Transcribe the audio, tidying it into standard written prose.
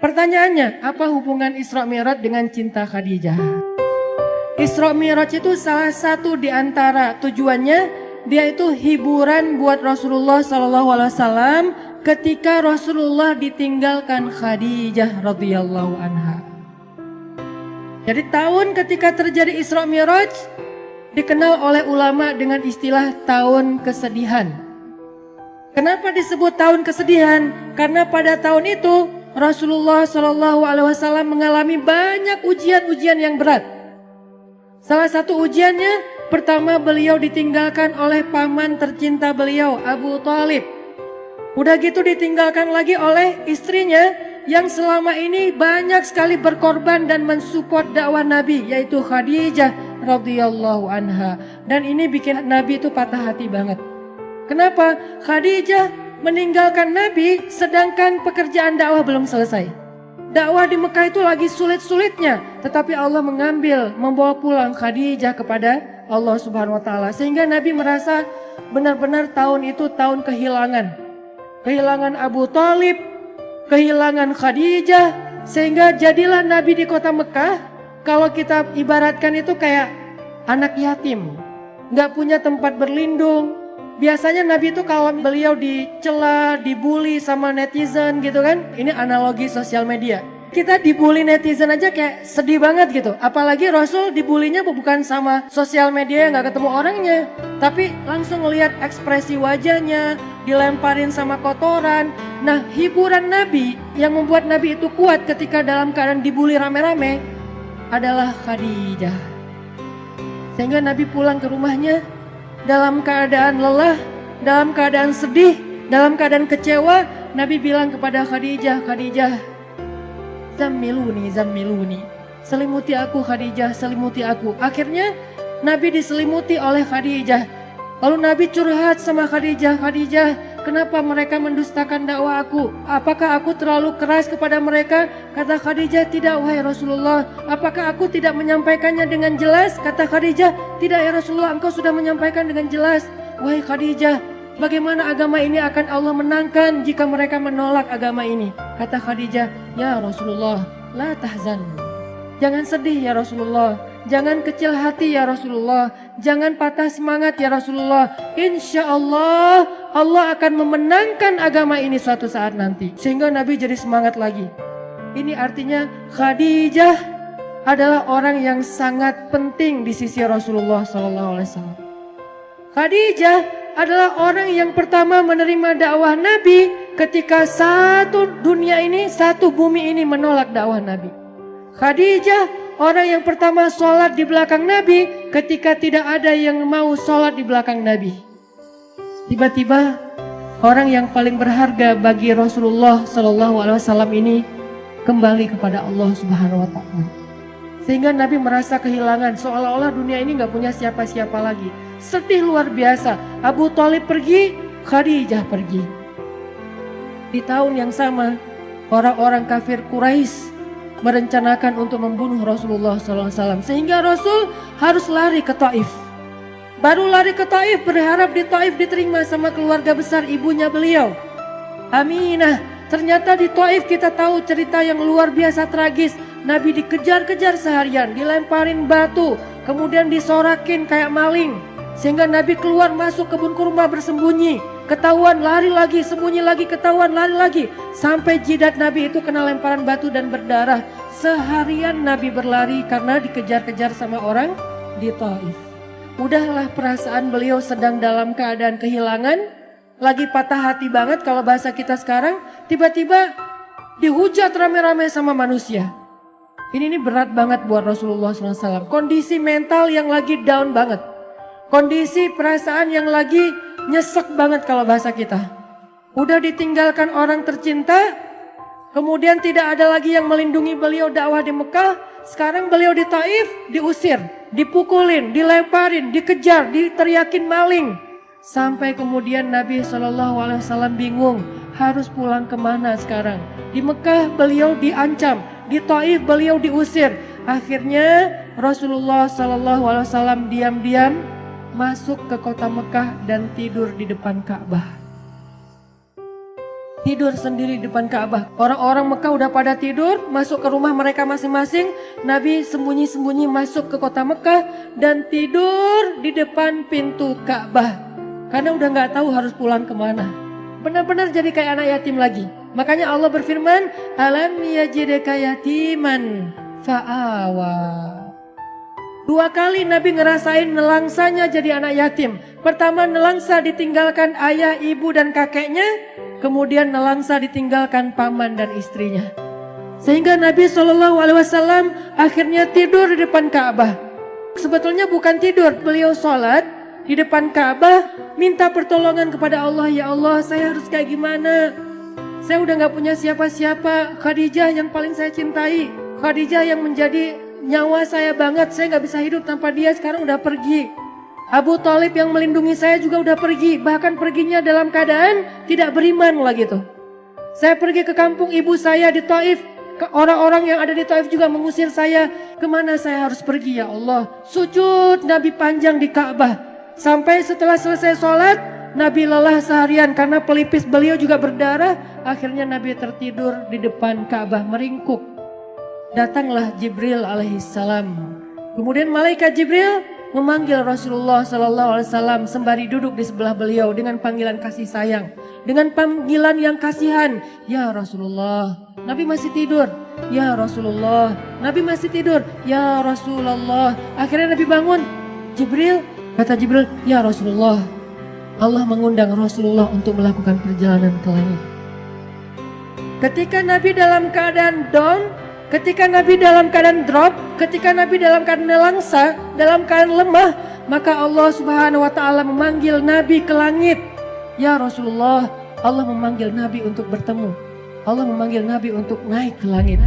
Pertanyaannya, apa hubungan Isra Mi'raj dengan cinta Khadijah? Isra Mi'raj itu salah satu di antara tujuannya, dia itu hiburan buat Rasulullah SAW ketika Rasulullah ditinggalkan Khadijah radhiyallahu anha. Jadi tahun ketika terjadi Isra Mi'raj dikenal oleh ulama dengan istilah tahun kesedihan. Kenapa disebut tahun kesedihan? Karena pada tahun itu Rasulullah SAW mengalami banyak ujian-ujian yang berat. Salah satu ujiannya, pertama beliau ditinggalkan oleh paman tercinta beliau, Abu Thalib. Udah gitu ditinggalkan lagi oleh istrinya yang selama ini banyak sekali berkorban dan mensupport dakwah Nabi, yaitu Khadijah radhiyallahu anha. Dan ini bikin Nabi itu patah hati banget. Kenapa? Khadijah meninggalkan Nabi sedangkan pekerjaan dakwah belum selesai. Dakwah di Mekah itu lagi sulit-sulitnya, tetapi Allah membawa pulang Khadijah kepada Allah Subhanahu wa taala, sehingga Nabi merasa benar-benar tahun itu tahun kehilangan. Kehilangan Abu Thalib, kehilangan Khadijah, sehingga jadilah Nabi di kota Mekah, kalau kita ibaratkan itu kayak anak yatim, nggak punya tempat berlindung. Biasanya Nabi itu kalau beliau dicela, dibully sama netizen gitu kan. Ini analogi sosial media. Kita dibully netizen aja kayak sedih banget gitu. Apalagi Rasul dibulinya bukan sama sosial media yang gak ketemu orangnya, tapi langsung ngelihat ekspresi wajahnya, dilemparin sama kotoran. Nah, hiburan Nabi yang membuat Nabi itu kuat ketika dalam keadaan dibully rame-rame adalah Khadijah. Sehingga Nabi pulang ke rumahnya dalam keadaan lelah, dalam keadaan sedih, dalam keadaan kecewa. Nabi bilang kepada Khadijah, Khadijah, zammiluni, selimuti aku Khadijah, selimuti aku. Akhirnya Nabi diselimuti oleh Khadijah. Lalu Nabi curhat sama Khadijah, Khadijah, kenapa mereka mendustakan dakwah aku? Apakah aku terlalu keras kepada mereka? Kata Khadijah, tidak wahai Rasulullah. Apakah aku tidak menyampaikannya dengan jelas? Kata Khadijah, tidak ya Rasulullah, engkau sudah menyampaikan dengan jelas. Wahai Khadijah, bagaimana agama ini akan Allah menangkan jika mereka menolak agama ini? Kata Khadijah, ya Rasulullah, la tahzan. Jangan sedih ya Rasulullah. Jangan kecil hati ya Rasulullah. Jangan patah semangat ya Rasulullah. Insya Allah, Allah akan memenangkan agama ini suatu saat nanti. Sehingga Nabi jadi semangat lagi. Ini artinya Khadijah adalah orang yang sangat penting di sisi Rasulullah SAW. Khadijah adalah orang yang pertama menerima dakwah Nabi ketika satu dunia ini, satu bumi ini menolak dakwah Nabi. Khadijah orang yang pertama sholat di belakang Nabi ketika tidak ada yang mau sholat di belakang Nabi. Tiba-tiba orang yang paling berharga bagi Rasulullah SAW ini kembali kepada Allah Subhanahu wa taala. Sehingga Nabi merasa kehilangan, seolah-olah dunia ini gak punya siapa-siapa lagi. Sedih luar biasa. Abu Thalib pergi, Khadijah pergi. Di tahun yang sama, orang-orang kafir Quraisy merencanakan untuk membunuh Rasulullah SAW. Sehingga Rasul harus lari ke Taif. Baru lari ke Taif, berharap di Taif diterima sama keluarga besar ibunya beliau, Aminah. Ternyata di Taif kita tahu cerita yang luar biasa tragis. Nabi dikejar-kejar seharian, dilemparin batu, kemudian disorakin kayak maling. Sehingga Nabi keluar masuk kebun kurma bersembunyi. Ketahuan lari lagi, sembunyi lagi, ketahuan lari lagi. Sampai jidat Nabi itu kena lemparan batu dan berdarah. Seharian Nabi berlari karena dikejar-kejar sama orang di Taif. Udahlah perasaan beliau sedang dalam keadaan kehilangan, lagi patah hati banget kalau bahasa kita sekarang. Tiba-tiba dihujat rame-rame sama manusia. Ini berat banget buat Rasulullah SAW. Kondisi mental yang lagi down banget. Kondisi perasaan yang lagi nyesek banget kalau bahasa kita. Udah ditinggalkan orang tercinta, kemudian tidak ada lagi yang melindungi beliau dakwah di Mekah. Sekarang beliau di Taif diusir, dipukulin, dilemparin, dikejar, diteriakin maling. Sampai kemudian Nabi SAW bingung harus pulang kemana sekarang. Di Mekah beliau diancam, di Taif beliau diusir. Akhirnya Rasulullah SAW diam-diam masuk ke kota Mekah dan tidur di depan Ka'bah. tidur sendiri di depan Ka'bah. Orang-orang Mekah udah pada tidur, masuk ke rumah mereka masing-masing. Nabi sembunyi-sembunyi masuk ke kota Mekah dan tidur di depan pintu Ka'bah. Karena udah gak tahu harus pulang kemana. Benar-benar jadi kayak anak yatim lagi. Makanya Allah berfirman, alam yajidka yatiman fa'awa. 2 kali Nabi ngerasain nelangsanya jadi anak yatim. Pertama nelangsa ditinggalkan ayah, ibu dan kakeknya. Kemudian nelangsa ditinggalkan paman dan istrinya. Sehingga Nabi SAW akhirnya tidur di depan Ka'bah. Sebetulnya bukan tidur, beliau sholat di depan Ka'bah, minta pertolongan kepada Allah. Ya Allah, saya harus kayak gimana? Saya udah gak punya siapa-siapa. Khadijah yang paling saya cintai, Khadijah yang menjadi nyawa saya banget. Saya gak bisa hidup tanpa dia, sekarang udah pergi. Abu Thalib yang melindungi saya juga udah pergi. Bahkan perginya dalam keadaan tidak beriman lah gitu. Saya pergi ke kampung ibu saya di Taif. Orang-orang yang ada di Taif juga mengusir saya. Kemana saya harus pergi ya Allah? Sujud Nabi panjang di Ka'bah. Sampai setelah selesai sholat, Nabi lelah seharian karena pelipis beliau juga berdarah. Akhirnya Nabi tertidur di depan Ka'bah meringkuk. Datanglah Jibril alaihissalam. Kemudian malaikat Jibril memanggil Rasulullah SAW sembari duduk di sebelah beliau dengan panggilan kasih sayang, dengan panggilan yang kasihan. Ya Rasulullah, Nabi masih tidur. Ya Rasulullah, Nabi masih tidur. Ya Rasulullah. Akhirnya Nabi bangun. Jibril, kata Jibril, ya Rasulullah, Allah mengundang Rasulullah untuk melakukan perjalanan ke langit. Ketika Nabi dalam keadaan down, ketika Nabi dalam keadaan drop, ketika Nabi dalam keadaan nelangsa, dalam keadaan lemah, maka Allah Subhanahu wa taala memanggil Nabi ke langit. Ya Rasulullah, Allah memanggil Nabi untuk bertemu. Allah memanggil Nabi untuk naik ke langit.